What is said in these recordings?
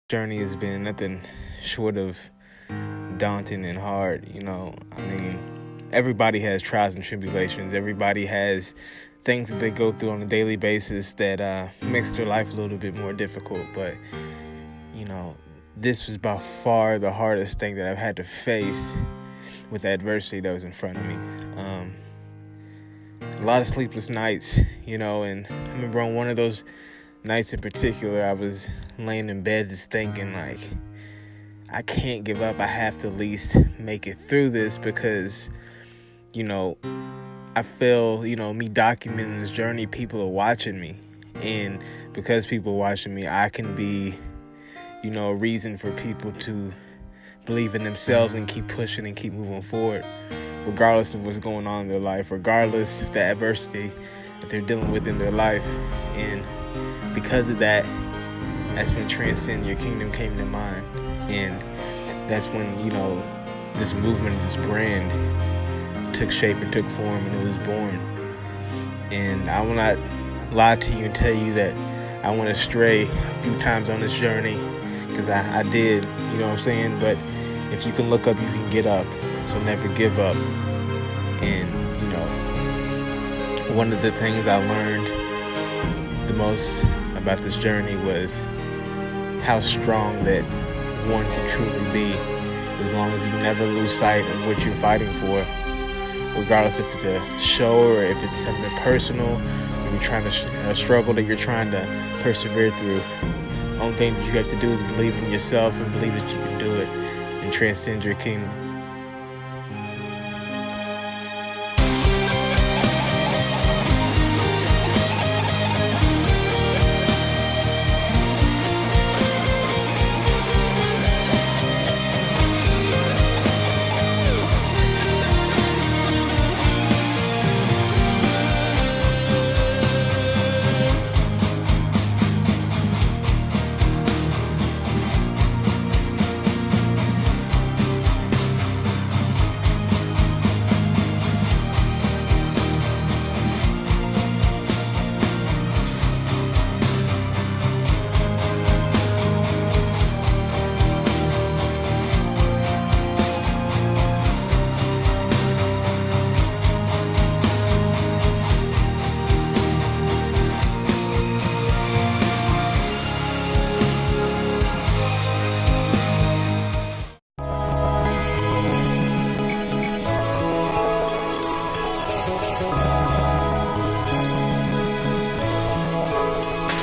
Journey has been nothing short of daunting and hard. I mean, everybody has trials and tribulations. Everybody has things that they go through on a daily basis that makes their life a little bit more difficult. But, this was by far the hardest thing that I've had to face with the adversity that was in front of me. A lot of sleepless nights, and I remember on one of those nights in particular, I was laying in bed just thinking, like, I can't give up. I have to at least make it through this because, I feel, me documenting this journey, people are watching me. And because people are watching me, I can be, a reason for people to believe in themselves and keep pushing and keep moving forward, regardless of what's going on in their life, regardless of the adversity that they're dealing with in their life. And because of that, that's when Transcend Your Kingdom came to mind. And that's when, this movement, this brand took shape and took form, and it was born. And I will not lie to you and tell you that I went astray a few times on this journey, because I did, you know what I'm saying? But if you can look up, you can get up. So never give up. And, one of the things I learned the most about this journey was how strong that one can truly be, as long as you never lose sight of what you're fighting for, regardless if it's a show or if it's something personal, or you're trying to struggle that you're trying to persevere through. The only thing that you have to do is believe in yourself and believe that you can do it and transcend your kingdom.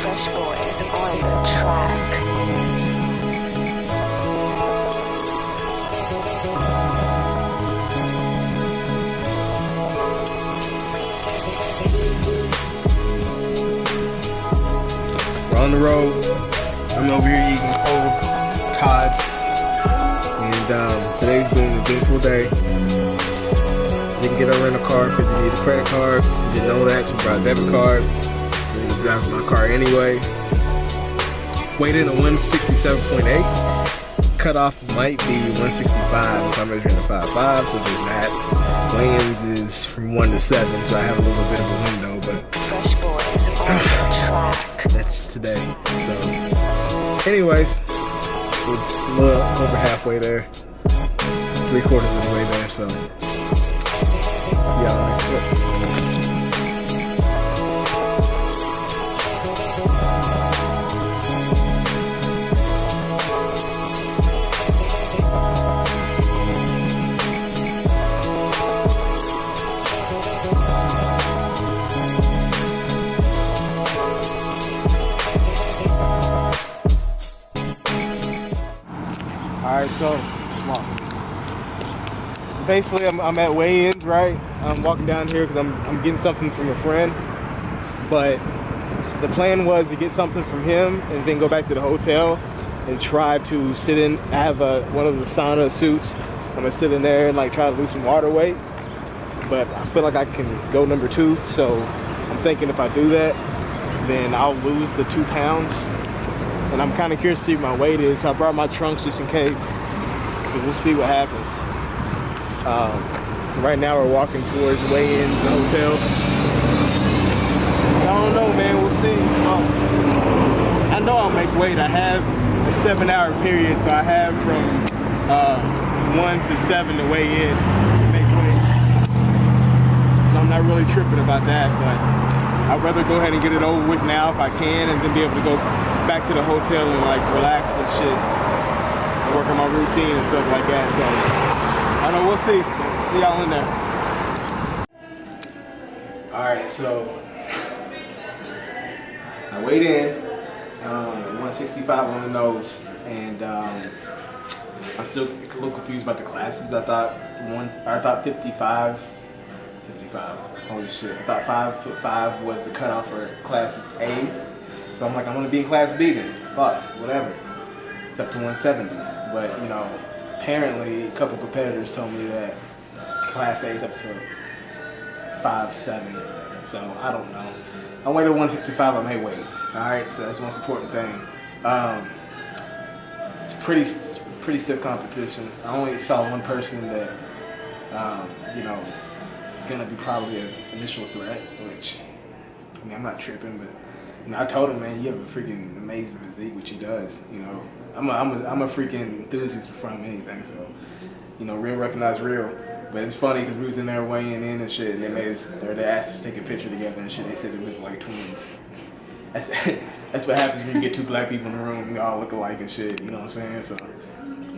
Fresh Boys on the track. We're on the road. I'm over here eating cold cod. And today's been an eventful day. Didn't get a rental car because you need a credit card. Didn't know that, so brought a debit card. Driving my car anyway. Weighed in at 167.8. Cutoff might be 165 if I'm measuring a 5'5", so there's that. Weigh-ins is from 1 to 7, so I have a little bit of a window, but Fresh Boys on the track. that's today. So, anyways, we're a little over halfway there. 3/4 of the way there, so see y'all next clip. Alright, so basically I'm at weigh-ins, right? I'm walking down here because I'm getting something from a friend, but the plan was to get something from him and then go back to the hotel and try to sit in. I have one of the sauna suits. I'm gonna sit in there and try to lose some water weight, but I feel like I can go number 2, so I'm thinking if I do that, then I'll lose the 2 pounds. And I'm kind of curious to see what my weight is, so I brought my trunks just in case. So we'll see what happens. So right now we're walking towards weigh-ins, the hotel. So I don't know, man. We'll see. I know I'll make weight. I have a 7-hour period, so I have from 1 to 7 to weigh in to make weight. So I'm not really tripping about that, but I'd rather go ahead and get it over with now if I can, and then be able to go back to the hotel and like relax and shit, and work on my routine and stuff like that. So I don't know, we'll see. See y'all in there. All right, so I weighed in, 165 on the nose, and I'm still a little confused about the classes. I thought 55. Holy shit! I thought 5'5" was the cutoff for class A. So I'm like, I'm gonna be in class B then. Fuck, whatever. It's up to 170, but you know, apparently a couple competitors told me that class A is up to 5'7", so I don't know. I weighed at 165, I may weight. Alright, so that's the most important thing. It's pretty stiff competition. I only saw one person that, you know, is gonna be probably an initial threat, which, I mean, I'm not tripping, but, you know, I told him, man, you have a freaking amazing physique, which he does, you know. I'm a freaking enthusiast from anything, so, you know, real recognize real. But it's funny because we was in there weighing in and shit, and they they asked us to take a picture together and shit. They said we looked like twins. That's what happens when you get two black people in the room. We all look alike and shit. You know what I'm saying? So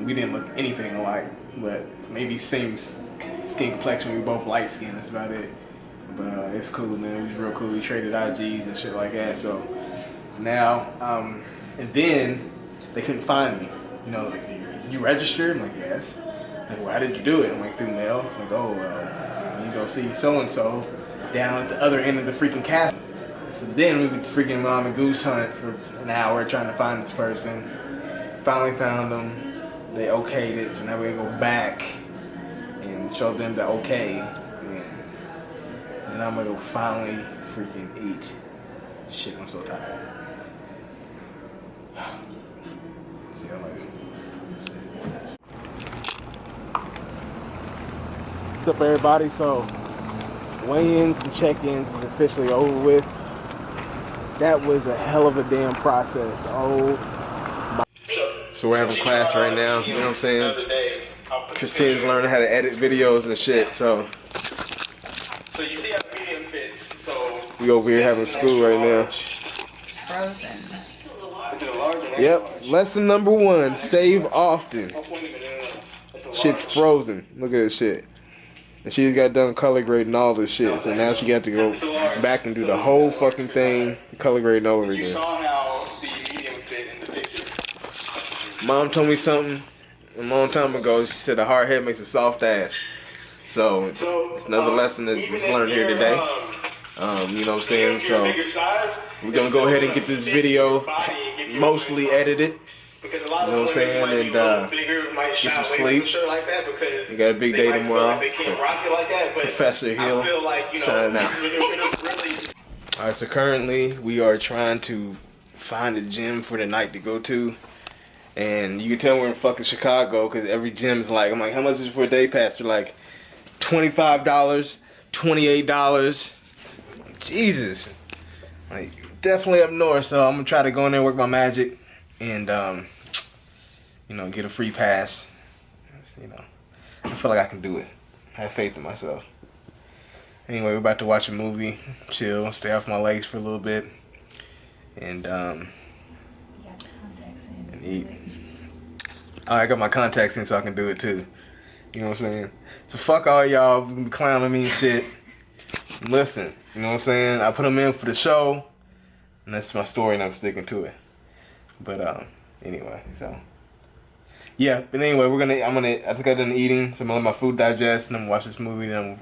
we didn't look anything alike, but maybe same skin complexion. We were both light skinned. That's about it. But it's cool, man. We was real cool. We traded IGs and shit like that. So now, and then they couldn't find me. You know, like, you registered? I'm like, yes. Like, why did you do it? I'm like, through mail. It's like, oh, you go see so-and-so down at the other end of the freaking castle. So then we would freaking mom and goose hunt for an hour trying to find this person. Finally found them. They okayed it, so now we go back and show them the okay. And then I'm gonna go finally freaking eat. Shit, I'm so tired. See y'all later. What's up, everybody? So weigh-ins and check-ins is officially over with. That was a hell of a damn process. Oh my. So we're having class right now, you know what I'm saying? Christine's learning how to edit videos and shit, so you see how the medium fits. So we over here having school right now. Frozen. Is it a large? Yep. Lesson number 1, save often. Shit's frozen. Look at this shit. And she just got done color grading all this shit, so now she got to go back and do the whole fucking thing, color grading over again. You saw how the medium fit in the picture. Mom told me something a long time ago. She said a hard head makes a soft ass. So it's another lesson that we learned here today. You know what I'm saying? So we're gonna go ahead and get this video mostly edited. You know what I'm saying? And get some sleep. We got a big day tomorrow. So Professor Hill signing out. Alright, so currently we are trying to find a gym for the night to go to. And you can tell we're in fucking Chicago because every gym is like, I'm like, how much is it for a day pass? They're like $25, $28. Jesus. Like, definitely up north, so I'm gonna try to go in there and work my magic and you know, get a free pass. You know, I feel like I can do it. I have faith in myself. Anyway, we're about to watch a movie, chill, stay off my legs for a little bit, and eat. I got my contacts in so I can do it too. You know what I'm saying? So fuck all y'all be clowning me and shit. Listen, you know what I'm saying? I put them in for the show, and that's my story, and I'm sticking to it. But anyway, so yeah. But anyway, I just got done eating, so I'm gonna let my food digest, and I'm gonna watch this movie. Then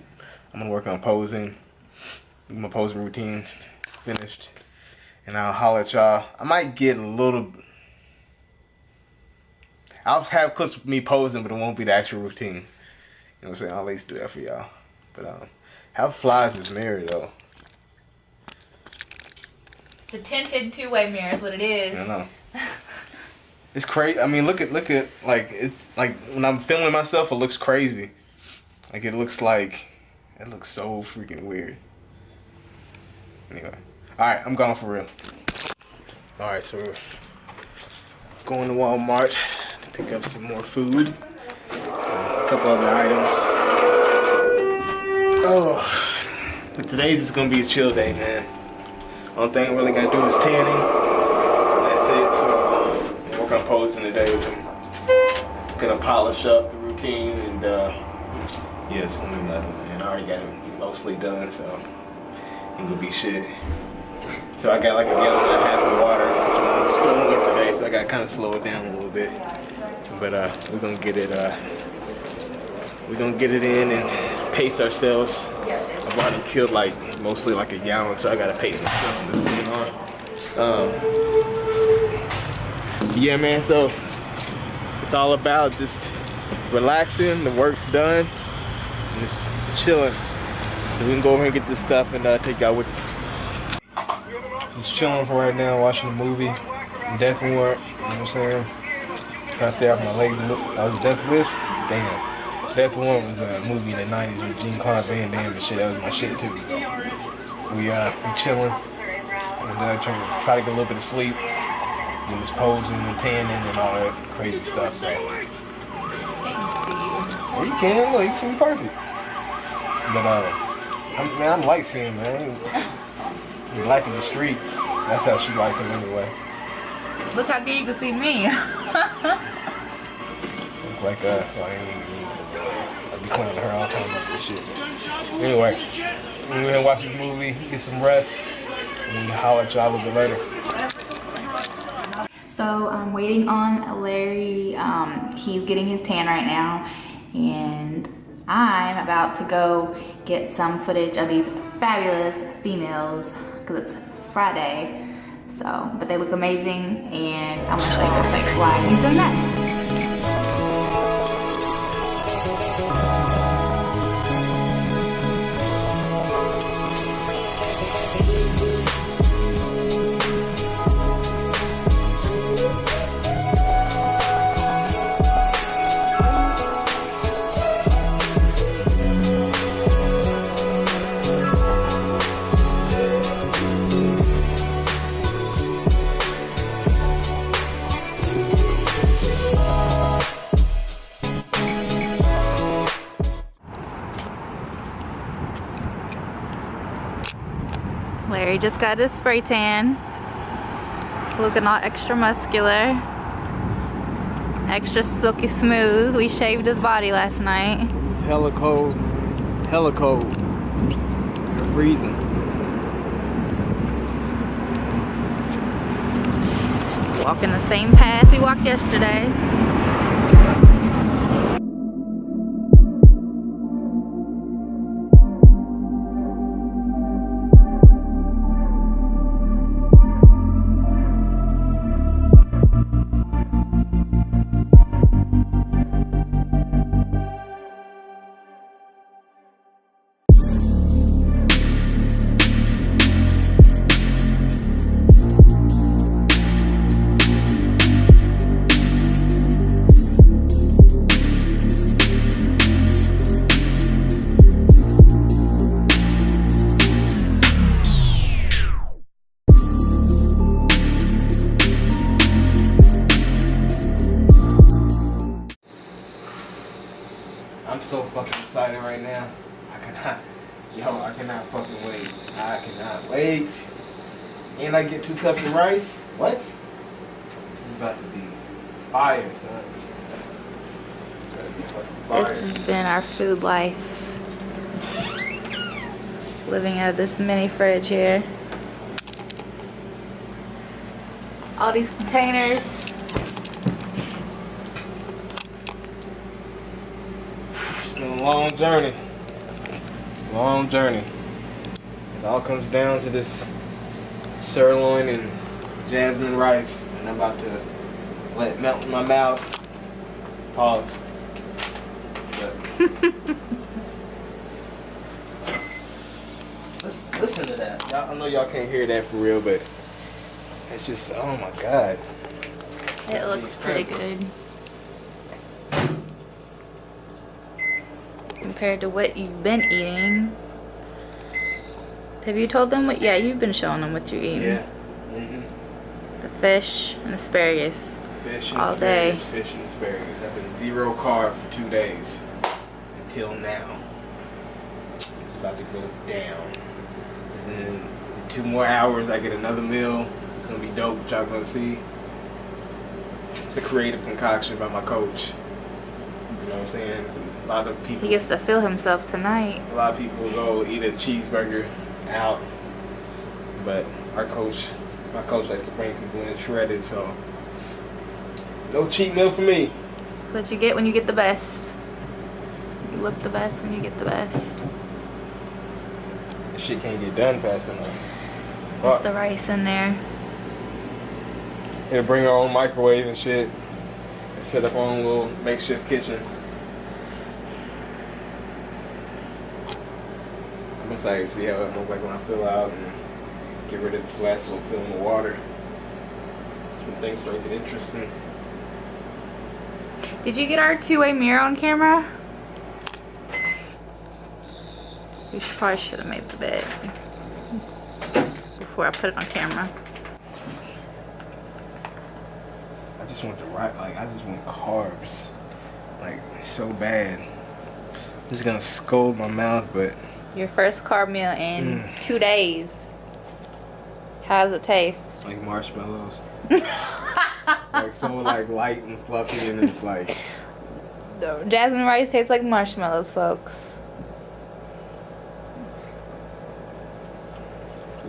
I'm gonna work on posing. Get my posing routine finished, and I'll holler at y'all. I might get a little. I'll have clips of me posing, but it won't be the actual routine. You know what I'm saying? I'll at least do that for y'all. But how fly is this mirror though? The tinted two-way mirror is what it is. I know. It's crazy. I mean, look at like it's like when I'm filming myself, it looks crazy. Like it looks so freaking weird. Anyway, all right, I'm gone for real. All right, so going to Walmart to pick up some more food, a couple other items. Oh, but today's is gonna be a chill day, man. Only thing I really gotta do is tanning. That's it. So I'm working on posing today, which I'm gonna polish up the routine, and yeah, it's gonna be nothing, man. I already got it mostly done, so ain't gonna be shit. So I got like a gallon and a half of water, which I'm spilling it today, so I gotta kind of slow it down a little bit. But we're gonna get it in and pace ourselves. I've already killed like mostly like a gallon, so I gotta pace myself from this point on. Yeah, man. So it's all about just relaxing. The work's done, and just chilling. So we can go over and get this stuff and take y'all with us. Just chilling for right now, watching a movie, Death Warrant. You know what I'm saying? Trying to stay off my legs a little. I was Death Wish. Damn. Death Warrant was a movie in the 90s with Jean-Claude Van Damme and shit. That was my shit too. We chilling and try to get a little bit of sleep. And just posing and tanning and all that crazy stuff. So. Can't see you. Well, you can. Look, you can see me perfect. But I'm light skinned, man. I'm black in the street. That's how she likes him anyway. Look how good you can see me. Look like that, so I ain't even I'll be clowning her all the time about this shit. Anyway, we're gonna go ahead and watch this movie, get some rest, and we'll holler at y'all a little bit later. So I'm waiting on Larry. He's getting his tan right now, and I'm about to go get some footage of these fabulous females because it's Friday. So, but they look amazing, and I'm gonna show you real quick why he's doing that. Larry just got his spray tan, looking all extra muscular, extra silky smooth. We shaved his body last night. It's hella cold. Hella cold. You're freezing. Walking the same path we walked yesterday. I'm so fucking excited right now. I cannot fucking wait. I cannot wait. And I get 2 cups of rice. What? This is about to be fire, son. It's about to be fucking fire. This has been our food life. Living out of this mini fridge here. All these containers. It's been a long journey. Long journey. It all comes down to this sirloin and jasmine rice, and I'm about to let it melt in my mouth. Pause. Listen to that. Y'all, I know y'all can't hear that for real, but it's just, oh my God. It looks pretty good. Compared to what you've been eating. Have you told them what? Yeah, you've been showing them what you're eating. Yeah. The fish and asparagus. Fish and all day. asparagus, fish and asparagus. I've been 0 carb for 2 days until now. It's about to go down. And in 2 more hours, I get another meal. It's gonna be dope, which y'all gonna see. It's a creative concoction by my coach. You know what I'm saying? A lot of people. He gets to feel himself tonight. A lot of people will go eat a cheeseburger out, but my coach likes to bring people in shredded, so no cheat meal for me. That's what you get when you get the best. You look the best when you get the best. This shit can't get done fast enough. There's the rice in there. It'll bring our own microwave and shit, and set up our own little makeshift kitchen. I'm excited to see how it looks like when I fill out and get rid of this last little film of water. Some things make it interesting. Did you get our 2-way mirror on camera? We probably should have made the bed before I put it on camera. I just want I just want carbs. Like, so bad. Just gonna scold my mouth, but Your first carb meal in 2 days. How does it taste? like marshmallows. It's like so like light and fluffy, and it's like The jasmine rice tastes like marshmallows, folks.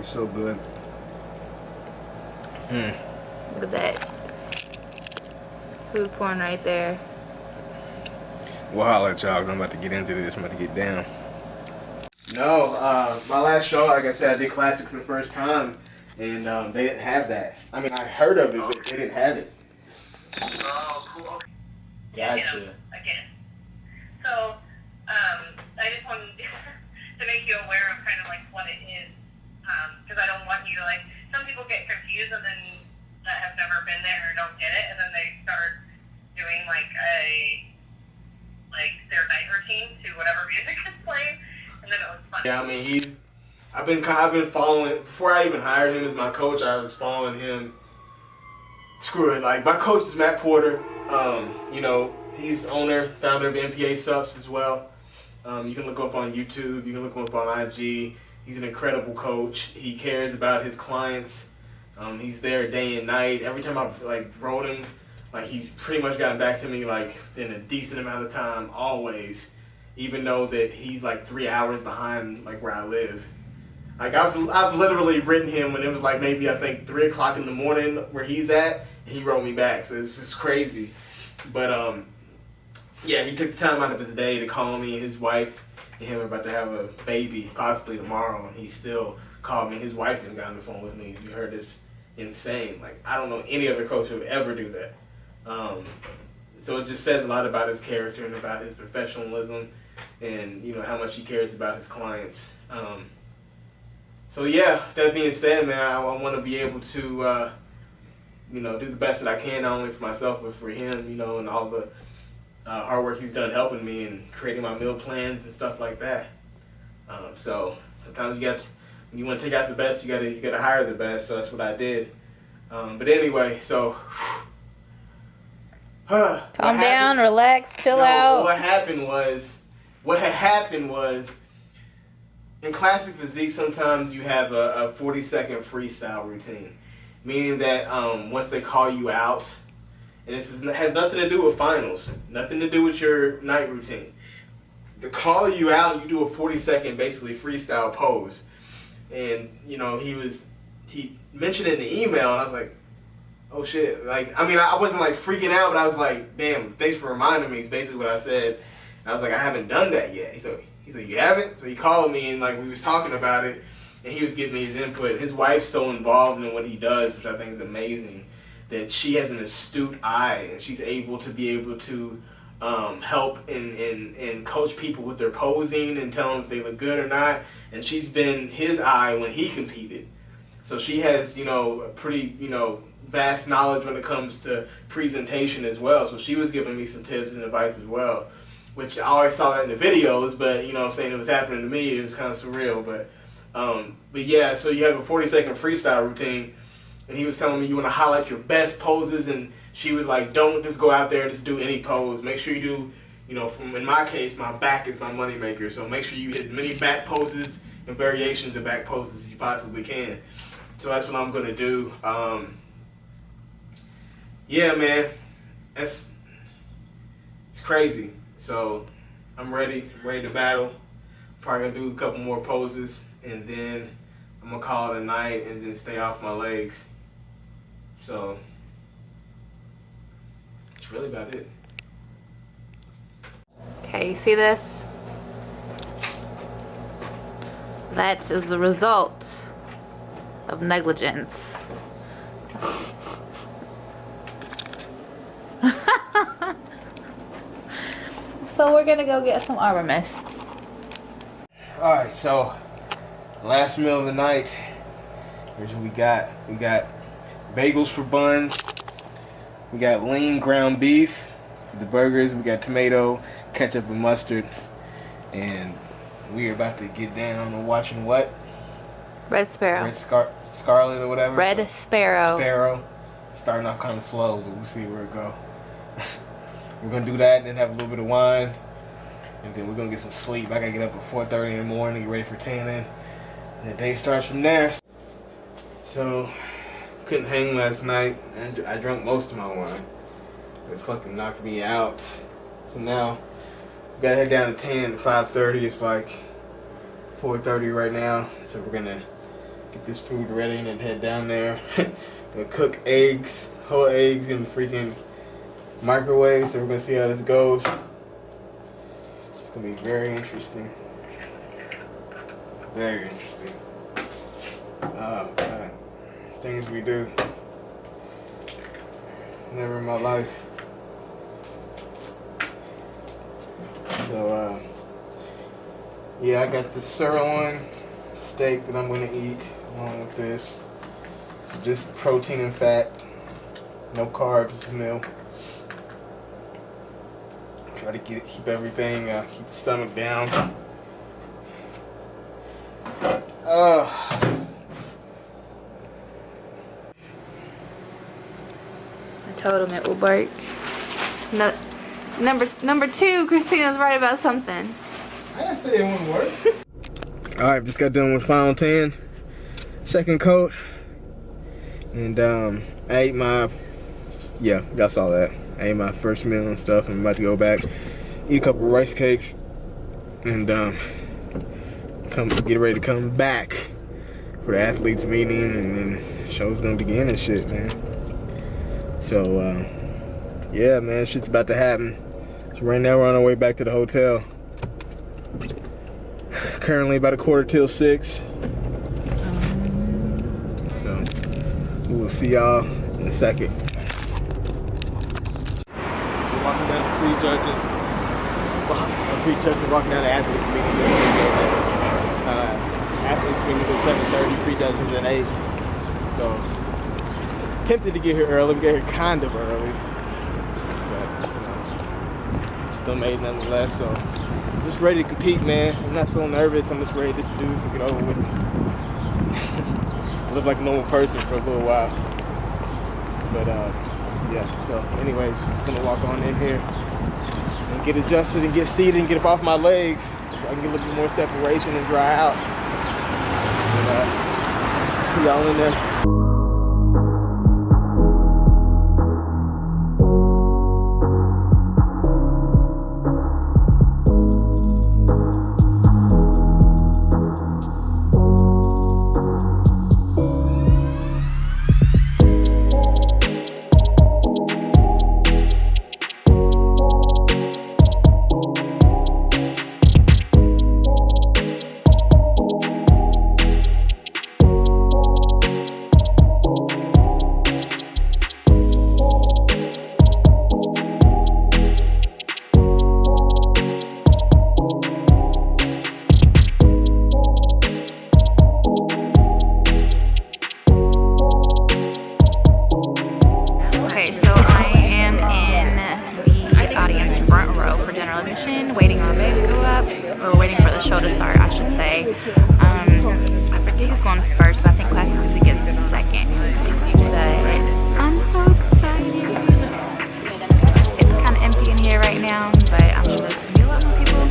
it's so good. Look at that. Food porn right there. We'll holler at y'all. I'm about to get into this. I'm about to get down. No, my last show, like I said, I did Classic for the first time, and they didn't have that. I mean, I heard of it, but they didn't have it. Oh, cool. Gotcha. Again. So, I just wanted to make you aware of kind of like what it is, because I don't want you to like, some people get confused and then that have never been there or don't get it, and then they start doing like their night routine to whatever music is playing, and then it was fun. Yeah, I mean, I've been following, before I even hired him as my coach, I was following him. Screw it, like, my coach is Matt Porter. You know, he's owner, founder of MPA Subs as well. You can look him up on YouTube, you can look him up on IG. He's an incredible coach. He cares about his clients. He's there day and night. Every time I've like wrote him, like, he's pretty much gotten back to me like in a decent amount of time, always. Even though that he's like 3 hours behind like where I live. Like, I've literally written him when it was like maybe I think 3 o'clock in the morning where he's at, and he wrote me back. So it's just crazy. But yeah, he took the time out of his day to call me. His wife and him are about to have a baby possibly tomorrow, and he still called me. His wife even got on the phone with me. You heard this. Insane. Like, I don't know any other coach who would ever do that. So it just says a lot about his character and about his professionalism, and you know how much he cares about his clients. So yeah, that being said, man, I want to be able to you know, do the best that I can, not only for myself but for him, you know, and all the hard work he's done helping me and creating my meal plans and stuff like that. So sometimes when you want to take out the best, you gotta hire the best. So that's what I did. But anyway, so Calm down, relax, chill out. What had happened was in Classic Physique, sometimes you have a 40-second freestyle routine, meaning that once they call you out, and this has nothing to do with finals, nothing to do with your night routine. They call you out, you do a 40-second basically freestyle pose. And, you know, he mentioned it in the email, and I was like, oh shit. Like, I mean, I wasn't like freaking out, but I was like, damn, thanks for reminding me, is basically what I said. And I was like, I haven't done that yet. He's like, you haven't? So he called me, and like, we was talking about it, and he was giving me his input. His wife's so involved in what he does, which I think is amazing, that she has an astute eye, and she's able to help and coach people with their posing and tell them if they look good or not. And she's been his eye when he competed. So she has, you know, a pretty, you know, vast knowledge when it comes to presentation as well. So she was giving me some tips and advice as well, which I always saw that in the videos, but, you know what I'm saying, it was happening to me. It was kind of surreal. But yeah, so you have a 40-second freestyle routine, and he was telling me you want to highlight your best poses and she was like, don't just go out there and just do any pose. Make sure you do, you know, in my case, my back is my money maker. So make sure you hit as many back poses and variations of back poses as you possibly can. So that's what I'm gonna do. Yeah, man, it's crazy. So I'm ready to battle. Probably gonna do a couple more poses, and then I'm gonna call it a night and then stay off my legs. So that's really about it. Okay, you see this? That is the result of negligence. So we're gonna go get some Arbor Mist. Alright, so last meal of the night. Here's what we got. We got bagels for buns. We got lean ground beef for the burgers. We got tomato, ketchup, and mustard. And we are about to get down and watching what? Red Sparrow. Red Scarlet or whatever. Red Sparrow. Sparrow. Starting off kind of slow, but we'll see where it go. We're gonna do that and then have a little bit of wine. And then we're gonna get some sleep. I gotta get up at 4:30 in the morning, get ready for tanning. And the day starts from there. So, couldn't hang last night. And I drank most of my wine. It fucking knocked me out. So now, we gotta head down to tan at 5:30. It's like 4:30 right now. So we're gonna get this food ready and then head down there. Gonna cook eggs, whole eggs in the freaking microwave. So we're gonna see how this goes. It's gonna be very interesting. Very interesting. Oh God. Things we do. Never in my life. So yeah, I got the sirloin steak that I'm gonna eat along with this. So just protein and fat, no carbs, just meal. Try to keep everything, keep the stomach down. I told him it will work. No, number two, Christina's right about something. I didn't say it wouldn't work. Alright, just got done with final tan. Second coat. And I ate my, yeah, y'all saw that. I ate my first meal and stuff. I'm about to go back, eat a couple of rice cakes, and get ready to come back for the athletes meeting, and then the show's gonna begin and shit, man. So yeah, man, shit's about to happen. So right now we're on our way back to the hotel. Currently about 5:45. So we will see y'all in a second. Walking down the prejudging, walking down the athletes meeting. Athletes meeting is at 7:30, prejudging's at 8. So tempted to get here early. We got here kind of early, but you know, still made nonetheless. So just ready to compete, man. I'm not so nervous. I'm just ready just to do this and get over with it. I live like a normal person for a little while, but yeah. So anyways, just gonna walk on in here and get adjusted and get seated and get up off my legs so I can get a little bit more separation and dry out. And, see y'all in there. down, but I'm sure there's gonna be a lot more people.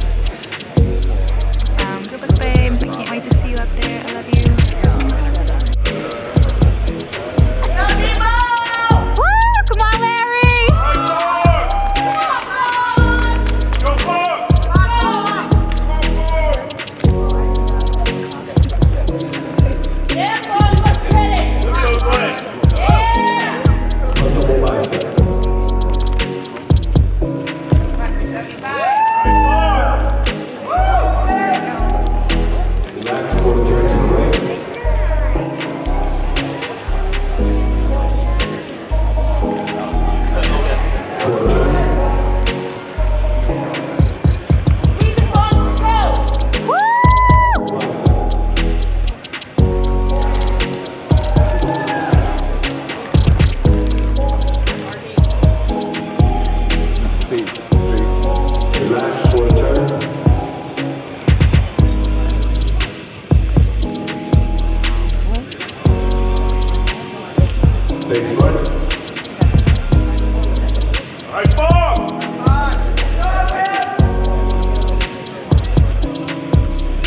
Good luck, babe. I can't wait to see you up there. I love you. Woo! Come on, Larry!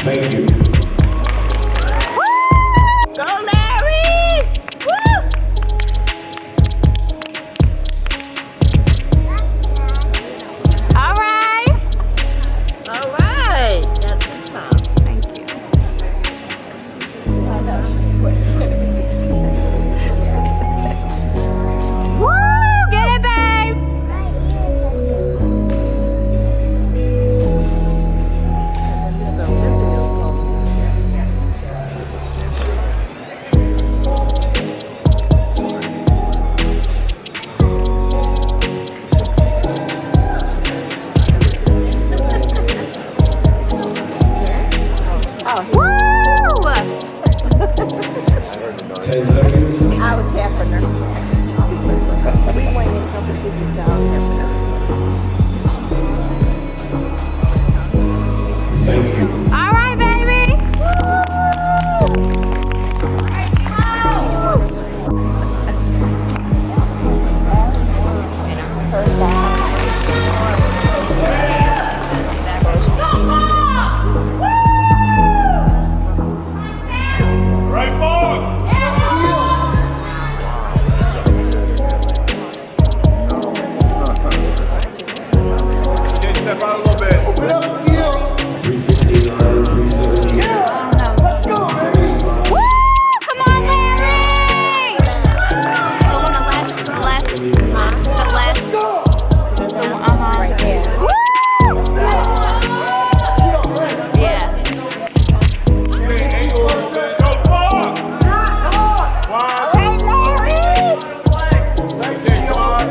Thank you. Go, Larry! Woo! All right. All right. That's what's up. Thank you. Woo! Get it, babe! Woo! 10 seconds. I was helping her. We went in some positions. I was helping her. Thank you. All right, baby. Right ball! Okay, step out a little bit. 369, 370. Woo! Come on, Larry! The one on the left. The left. The left. The one, Right there. Woo! Yeah. Okay, angle a little bit. Go ball! Wide. Okay, quad.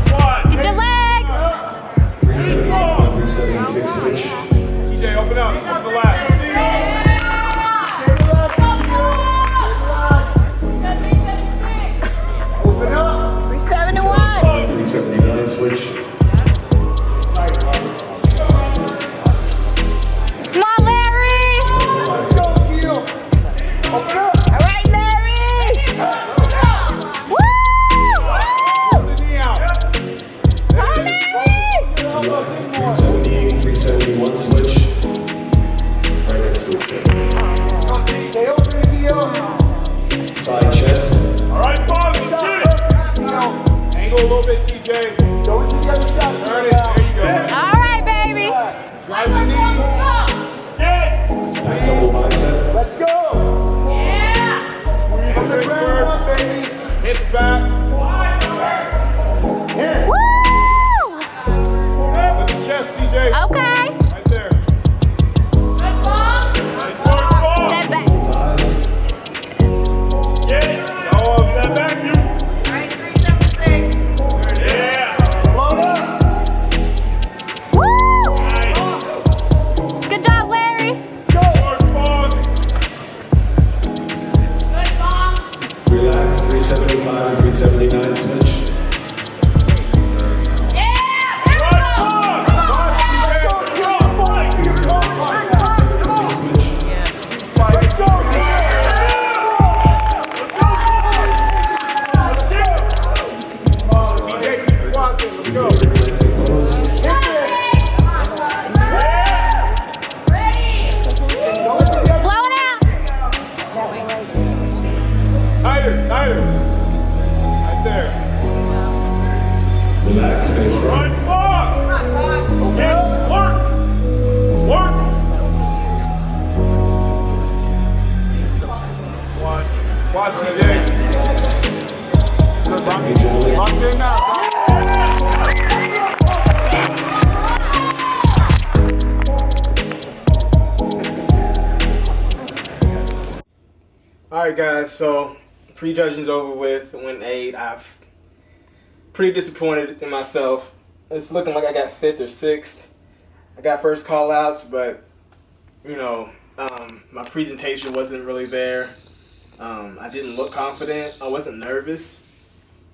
Quad. Get your legs. 376 switch. TJ, open up. Open the left. 371. 379 switch. Come on, Larry! All right, Larry. Woo! Knee out. 378, 371 switch. Right next to each other. Side chest. All right, pause. Let's get it. Angle a little bit, TJ. Turn it. There you go. All right, baby. Drive the knee. Get it. Back double bicep. Squeeze the first. Hips back. Woo! With the chest, TJ. Okay. Right there. Nice work, ball. Step back. Get it. Oh, step back, you. Yeah. Woo! Nice. Good job, Larry. Work, pause. Relax. 375, 379 switch. Let's go. Relaxing pose. Space front. Right foot. Get work. Work. One. Watch TJ. Good, Thank you, gentlemen. lock in now, son. Alright guys, so prejudging's over with. Went 8. I've pretty disappointed in myself. It's looking like I got 5th or 6th. I got first call outs, but you know, my presentation wasn't really there. I didn't look confident. I wasn't nervous.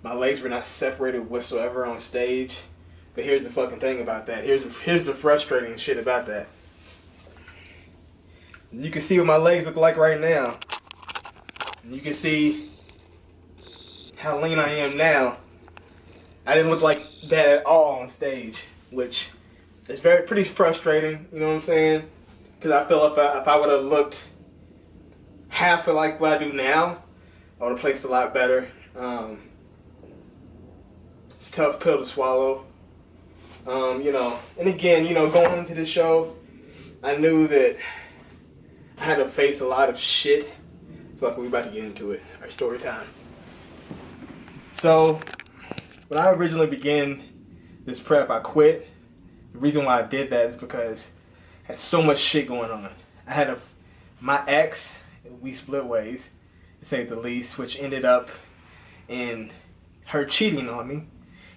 My legs were not separated whatsoever on stage. But here's the fucking thing about that. Here's the frustrating shit about that. You can see what my legs look like right now. You can see how lean I am now. I didn't look like that at all on stage, which is pretty frustrating. You know what I'm saying? Because I feel if I would have looked half of like what I do now, I would have placed a lot better. It's a tough pill to swallow. You know, and again, you know, going into this show, I knew that I had to face a lot of shit. Fuck, we about to get into it. Our story time. So, when I originally began this prep, I quit. The reason why I did that is because I had so much shit going on. I had my ex, we split ways, to say the least, which ended up in her cheating on me.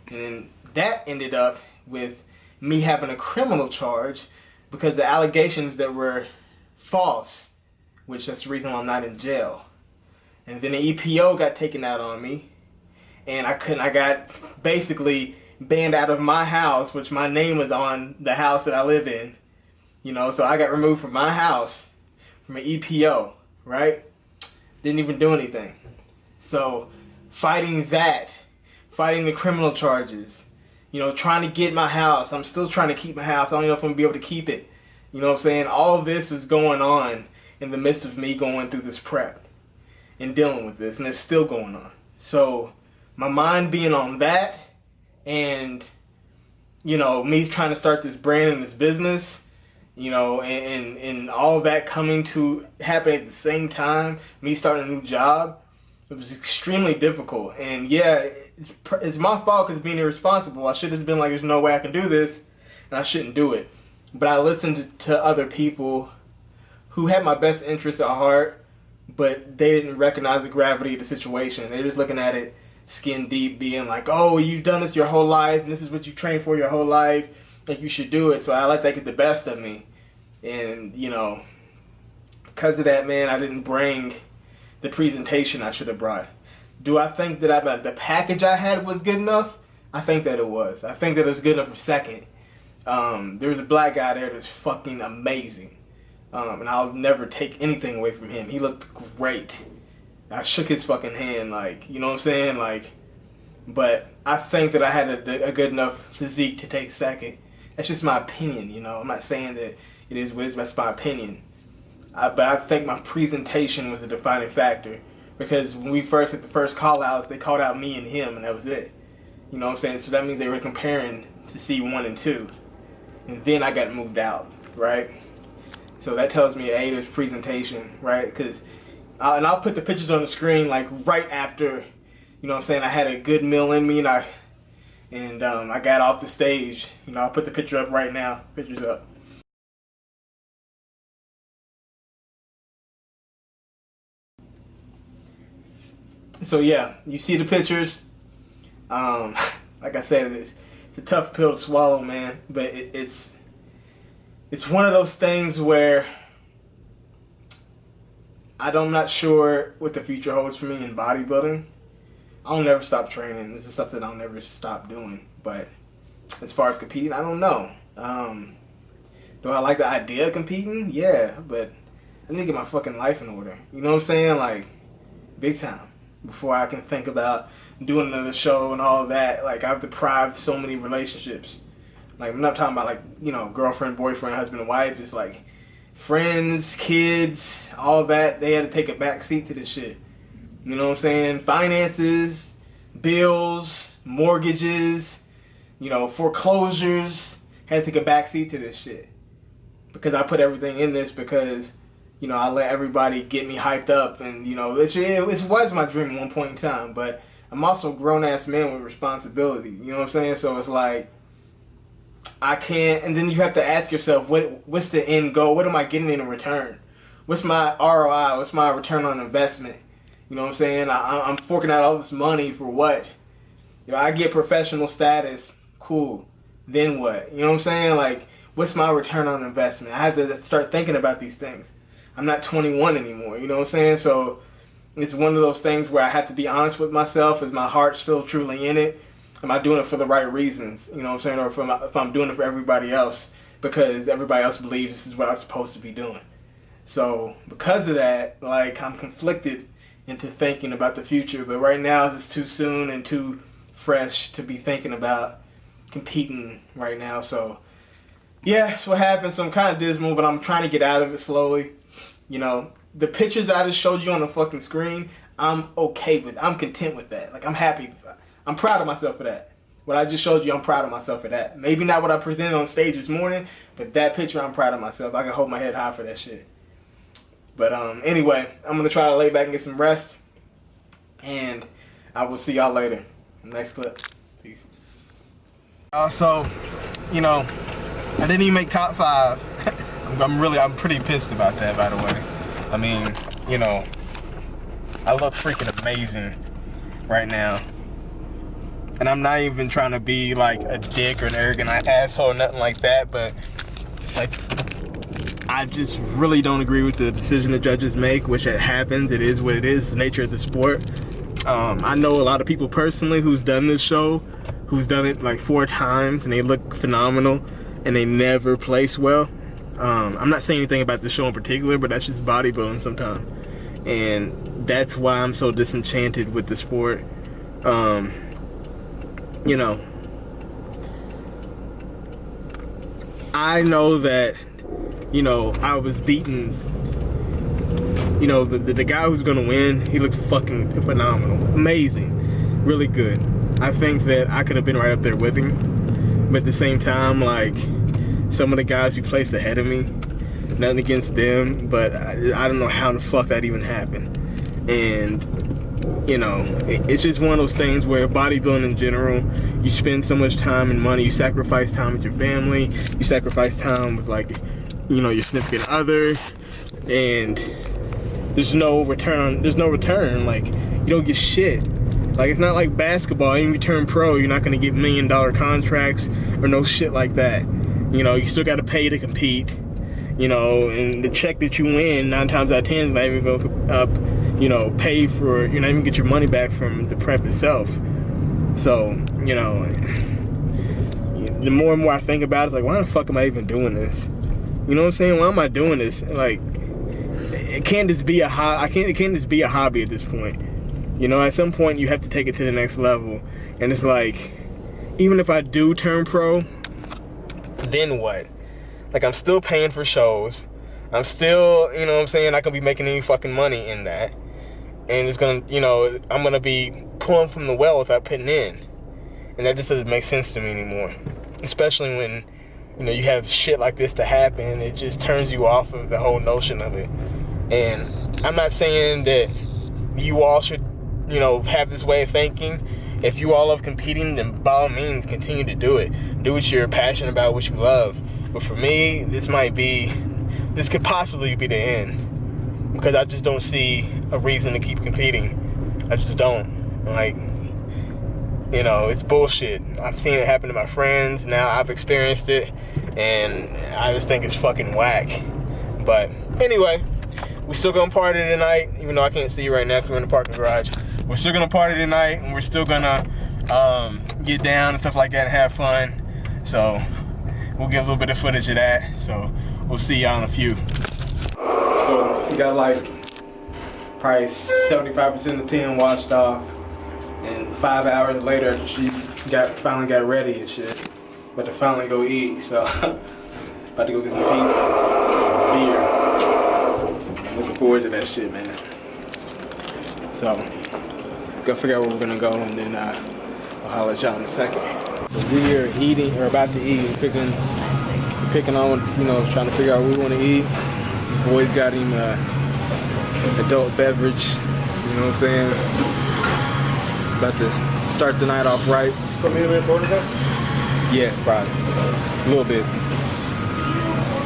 And then that ended up with me having a criminal charge because the allegations that were false, which that's the reason why I'm not in jail. And then the EPO got taken out on me, and I got basically banned out of my house, which my name was on the house that I live in. You know, so I got removed from my house from an EPO, right? Didn't even do anything. So fighting the criminal charges, you know, trying to get my house. I'm still trying to keep my house. I don't know if I'm going to be able to keep it. You know what I'm saying? All of this is going on in the midst of me going through this prep and dealing with this, and it's still going on. So my mind being on that, and you know, me trying to start this brand and this business, you know, and all of that coming to happen at the same time, me starting a new job, it was extremely difficult. And yeah, it's my fault because being irresponsible. I should have been like, there's no way I can do this, and I shouldn't do it. But I listened to other people who had my best interests at heart, but they didn't recognize the gravity of the situation. They're just looking at it skin deep, being like, oh, you've done this your whole life, and this is what you trained for your whole life, like you should do it. So I let that get the best of me. And, you know, because of that, man, I didn't bring the presentation I should have brought. Do I think that the package I had was good enough? I think that it was. I think that it was good enough for second. There was a black guy there that's fucking amazing. And I'll never take anything away from him. He looked great. I shook his fucking hand, like, you know what I'm saying? Like, but I think that I had a good enough physique to take second. That's just my opinion, you know? I'm not saying that it is what it is, but that's my opinion. But I think my presentation was a defining factor. Because when we first hit the first call-outs, they called out me and him, and that was it. You know what I'm saying? So that means they were comparing to C1 and 2. And then I got moved out, right? So that tells me Ada's presentation, right? Because, and I'll put the pictures on the screen like right after, you know what I'm saying, I had a good meal in me and I got off the stage. You know, I'll put the picture up right now. Picture's up. So yeah, you see the pictures. Like I said, it's a tough pill to swallow, man. But it's one of those things where I'm not sure what the future holds for me in bodybuilding. I'll never stop training. This is something I'll never stop doing. But as far as competing, I don't know. Do I like the idea of competing? Yeah, but I need to get my fucking life in order. You know what I'm saying? Like, big time. Before I can think about doing another show and all of that. Like, I've deprived so many relationships. Like, I'm not talking about, like, you know, girlfriend, boyfriend, husband, and wife. It's like friends, kids, all that. They had to take a back seat to this shit. You know what I'm saying? Finances, bills, mortgages, You know, foreclosures had to take a backseat to this shit. Because I put everything in this because, you know, I let everybody get me hyped up. And, you know, it was my dream at one point in time. But I'm also a grown-ass man with responsibility. You know what I'm saying? So it's like, I can't, and then you have to ask yourself, what's the end goal? What am I getting in return? What's my ROI? What's my return on investment? You know what I'm saying? I'm forking out all this money for what? You know, I get professional status, cool. Then what? You know what I'm saying? Like, what's my return on investment? I have to start thinking about these things. I'm not 21 anymore, you know what I'm saying? So it's one of those things where I have to be honest with myself. Is my heart still truly in it? Am I doing it for the right reasons? You know what I'm saying? Or if I'm doing it for everybody else because everybody else believes this is what I'm supposed to be doing. So because of that, like, I'm conflicted into thinking about the future. But right now it's too soon and too fresh to be thinking about competing right now. So yeah, that's what happened. So I'm kind of dismal, but I'm trying to get out of it slowly. You know, the pictures that I just showed you on the fucking screen, I'm okay with. I'm content with that. Like, I'm happy. I'm proud of myself for that. What I just showed you, I'm proud of myself for that. Maybe not what I presented on stage this morning, but that picture, I'm proud of myself. I can hold my head high for that shit. But anyway, I'm going to try to lay back and get some rest. And I will see y'all later. Next clip. Peace. So, you know, I didn't even make top 5. I'm pretty pissed about that, by the way. I mean, you know, I look freaking amazing right now. And I'm not even trying to be like a dick or an arrogant asshole or nothing like that, but like, I just really don't agree with the decision the judges make, which it happens. It is what it is, the nature of the sport. I know a lot of people personally who's done this show, who's done it like 4 times, and they look phenomenal, and they never place well. I'm not saying anything about the show in particular, but that's just bodybuilding sometimes. And that's why I'm so disenchanted with the sport. You know, I know that, you know, I was beaten. You know, the guy who's gonna win, he looked fucking phenomenal. Amazing. Really good. I think that I could have been right up there with him. But at the same time, like, some of the guys who placed ahead of me, nothing against them, but I don't know how the fuck that even happened. And, you know, it's just one of those things where bodybuilding in general, you spend so much time and money, you sacrifice time with your family, you sacrifice time with, like, you know, your significant other, and there's no return. Like, you don't get shit. Like, it's not like basketball. Even if you turn pro, you're not gonna get $1 million contracts or no shit like that. You know, you still gotta pay to compete. You know, and the check that you win 9 times out of 10 is not even gonna, you know, pay for. You're not even gonna get your money back from the prep itself. So, you know, the more and more I think about it, it's like, why the fuck am I even doing this? You know what I'm saying? Why am I doing this? Like, it can't just be a it can't just be a hobby at this point. You know, at some point you have to take it to the next level. And it's like, even if I do turn pro, then what? Like, I'm still paying for shows. I'm still, you know what I'm saying, not gonna be making any fucking money in that. And it's gonna, you know, I'm gonna be pulling from the well without putting in. And that just doesn't make sense to me anymore. Especially when, you know, you have shit like this to happen. It just turns you off of the whole notion of it. And I'm not saying that you all should, you know, have this way of thinking. If you all love competing, then by all means, continue to do it. Do what you're passionate about, what you love. But for me, this could possibly be the end. Because I just don't see a reason to keep competing. I just don't. Like, you know, it's bullshit. I've seen it happen to my friends. Now I've experienced it. And I just think it's fucking whack. But anyway, we're still gonna party tonight. Even though I can't see you right now because we're in the parking garage. We're still gonna party tonight. And we're still gonna get down and stuff like that and have fun. So we'll get a little bit of footage of that. So we'll see y'all in a few. So we got like probably 75% of the tin washed off. And 5 hours later, she finally got ready and shit. About to finally go eat, so about to go get some pizza, beer. Looking forward to that shit, man. So, gotta figure out where we're gonna go, and then I'll holler at y'all in a second. We are eating, or about to eat, picking on, trying to figure out what we want to eat. Boys got him adult beverage, you know what I'm saying? About to start the night off right. Still need a bit more than Yeah, probably. A little bit.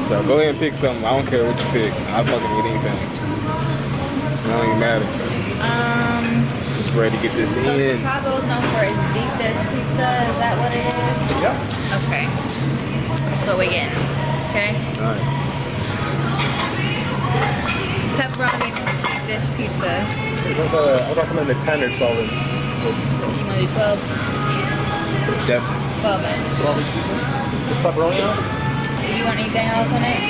So go ahead and pick something. I don't care what you pick. I'll fucking eat anything. It don't even matter. Just ready to get this So in. Chicago's known for its deep dish pizza. Is that what it is? Yeah. Okay. That's what we get. Okay. Alright. Pepperoni deep dish pizza. I recommend the 10 or 12 inch. You want to do 12? Definitely. 12 inch. 12 inch pizza? Just pepperoni on it? Do you want anything else on it?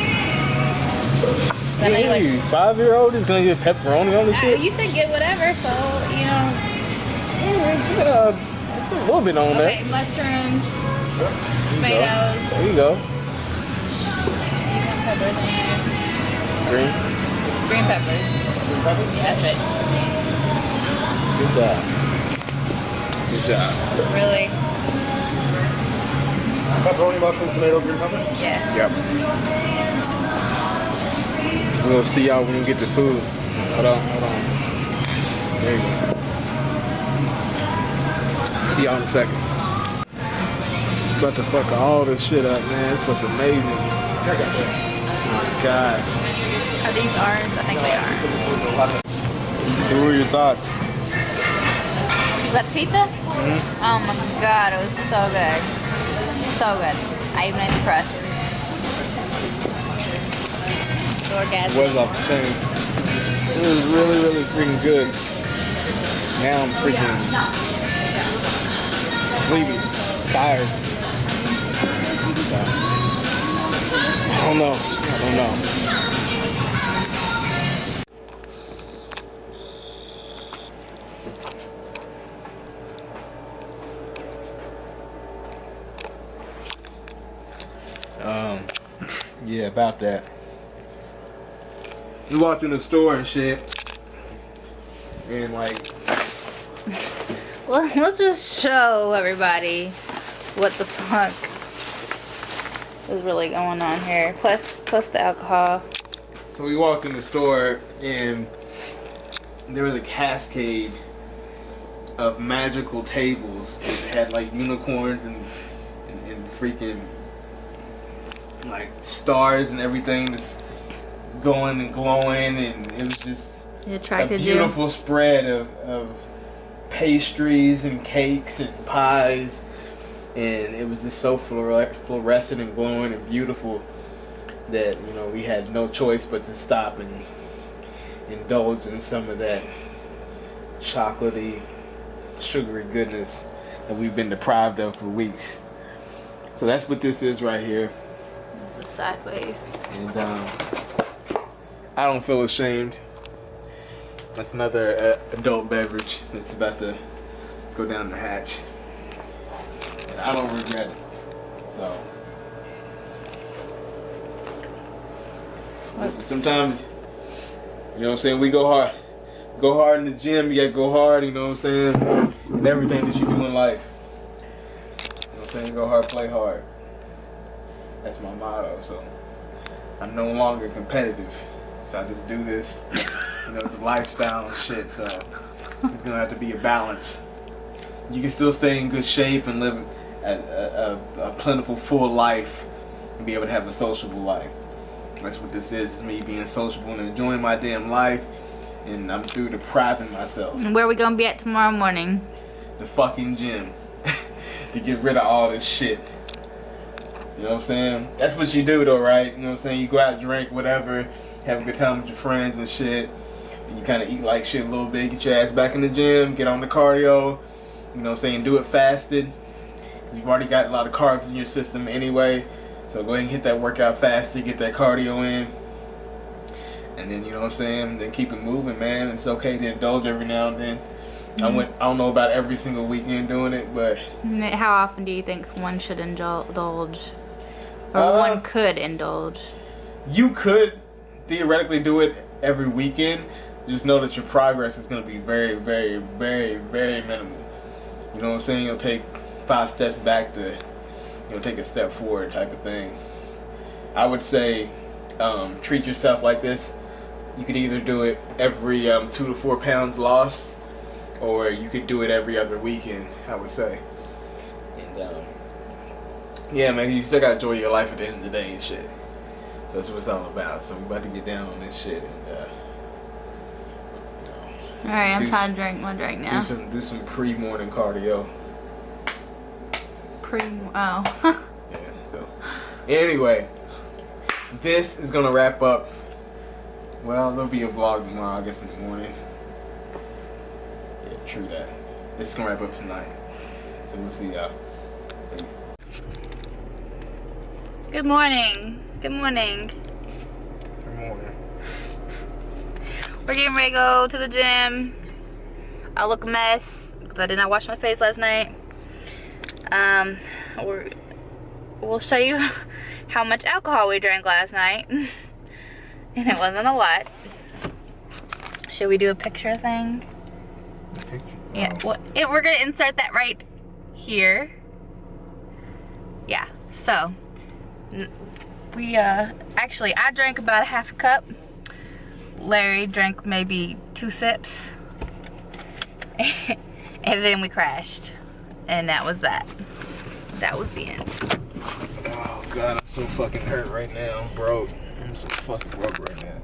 I know you Hey, like- 5-year-old is gonna get pepperoni on this shit? You said get whatever, so, you know. A little bit on Okay, that. mushrooms, tomatoes. There you go. You want peppers in there? Green. Green peppers. Yeah, that's it. Good job. Good job. Really? Pepperoni, mushroom, tomato, green pepper? Yeah. Yep. We're gonna see y'all when we get the food. Hold on. There you go. See y'all in a second. About to fuck all this shit up, man. This looks amazing. Oh my God. Are these ours? I think they are. So what were your thoughts? About the pizza? Oh my god, it was so good. So good. I even ate the crust. It Orgasm. was off the chain. It was really, really freaking good. Now I'm freaking sleepy, tired. So, I don't know. Yeah, about that. We walked in the store and shit, and like, Well, let's just show everybody what the fuck is really going on here. Plus the alcohol. so we walked in the store and there was a cascade of magical tables that had like unicorns and freaking like stars and everything just going and glowing, and it was just It a attracted you. beautiful spread of pastries and cakes and pies, and it was just so fluorescent and glowing and beautiful that we had no choice but to stop and indulge in some of that chocolatey, sugary goodness that we've been deprived of for weeks. So that's what this is right here. The sideways. And I don't feel ashamed. That's another adult beverage that's about to go down the hatch. And I don't regret it. So sometimes, what I'm saying, we go hard. Go hard in the gym, you gotta go hard, you know what I'm saying? In everything that you do in life. You know what I'm saying? Go hard, play hard. That's my motto. So I'm no longer competitive. So I just do this. It's a lifestyle and shit. So it's gonna have to be a balance. You can still stay in good shape and live a plentiful, full life and be able to have a sociable life. That's what this is me being sociable and enjoying my damn life. And I'm through depriving myself. And where are we gonna be at tomorrow morning? The fucking gym. To get rid of all this shit. You know what I'm saying? That's what you do though, right? You know what I'm saying? You go out, drink, whatever, have a good time with your friends and shit. And you kind of eat like shit a little bit, get your ass back in the gym, get on the cardio. You know what I'm saying? Do it fasted. You've already got a lot of carbs in your system anyway. So go ahead and hit that workout fasted, get that cardio in. And then, you know what I'm saying? Then keep it moving, man. It's okay to indulge every now and then. I don't know about every single weekend doing it, but How often do you think one should indulge? Or one could indulge? you could theoretically do it every weekend. Just know that your progress is going to be very, very, very, very minimal. You know what I'm saying? You'll take 5 steps back to, take a step forward type of thing. I would say treat yourself like this. You could either do it every 2 to 4 pounds lost, or you could do it every other weekend, I would say. And yeah, man, you still gotta enjoy your life at the end of the day and shit. So that's what it's all about. So we're about to get down on this shit and alright, I'm trying to drink my drink now. do some pre-morning cardio. Yeah, so anyway, this is gonna wrap up. Well, there'll be a vlog tomorrow, I guess, in the morning. Yeah, true that. This is gonna wrap up tonight. So we'll see y'all. Peace. Good morning. Good morning. Good morning. We're getting ready to go to the gym. I look a mess because I did not wash my face last night. We'll show you how much alcohol we drank last night. And it wasn't a lot. Should we do a picture thing? Yeah, well, we're gonna insert that right here. Yeah, so we actually I drank about a half a cup. Larry drank maybe 2 sips. And then we crashed. And that was that. That was the end. Oh god, I'm so fucking hurt right now. I'm broke. I'm so fucking broke right now.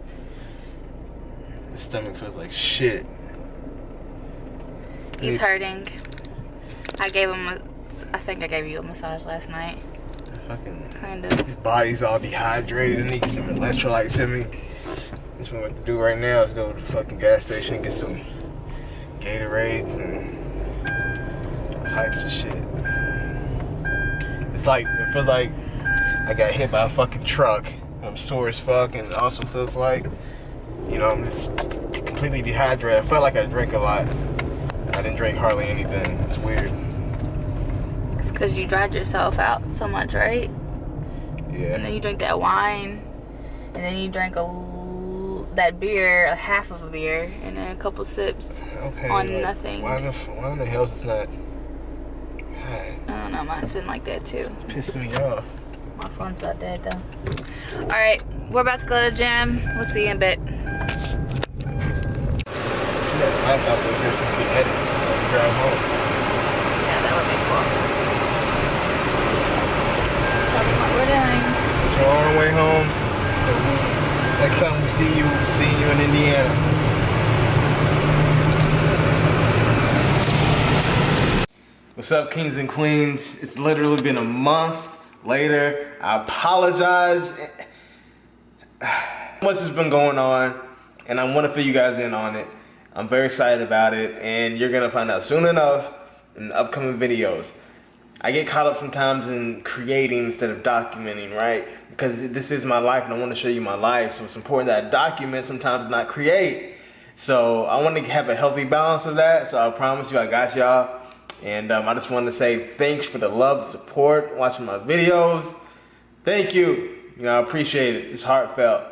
My stomach feels like shit. He's hurting. I think I gave you a massage last night. Fucking kind of. His body's all dehydrated. I need some electrolytes in me. That's what I'm gonna do right now is go to the fucking gas station and get some Gatorades and types of shit. It feels like I got hit by a fucking truck. I'm sore as fuck, and it also feels like, I'm just completely dehydrated. I felt like I drank a lot. I didn't drink hardly anything. It's weird. It's because you dried yourself out so much, right? Yeah. And then you drink that wine, and then you drank that beer, half of a beer, and then a couple sips on nothing. Why in the hell is it not? I don't know, mine's been like that too. It's pissing me off. My phone's about dead though. Alright, we're about to go to the gym. We'll see you in a bit. She has a laptop over here so we can edit when we drive home. Yeah, that would be cool. Tell them what we're doing. So we're on our way home. So next time we see you, we'll see you in Indiana. What's up, kings and queens? It's literally been a month later. I apologize. Much has been going on, and I want to fill you guys in on it. I'm very excited about it, and you're gonna find out soon enough in the upcoming videos. I get caught up sometimes in creating instead of documenting, right? Because this is my life, and I want to show you my life, so it's important that I document sometimes, not create. So I want to have a healthy balance of that, so I promise you I got y'all. And I just wanted to say thanks for the love, the support, watching my videos. Thank you. I appreciate it. It's heartfelt.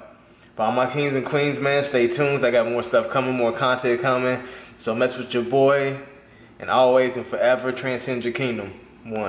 But all my kings and queens, man, stay tuned. I got more stuff coming, more content coming. So mess with your boy. And always and forever transcend your kingdom. One.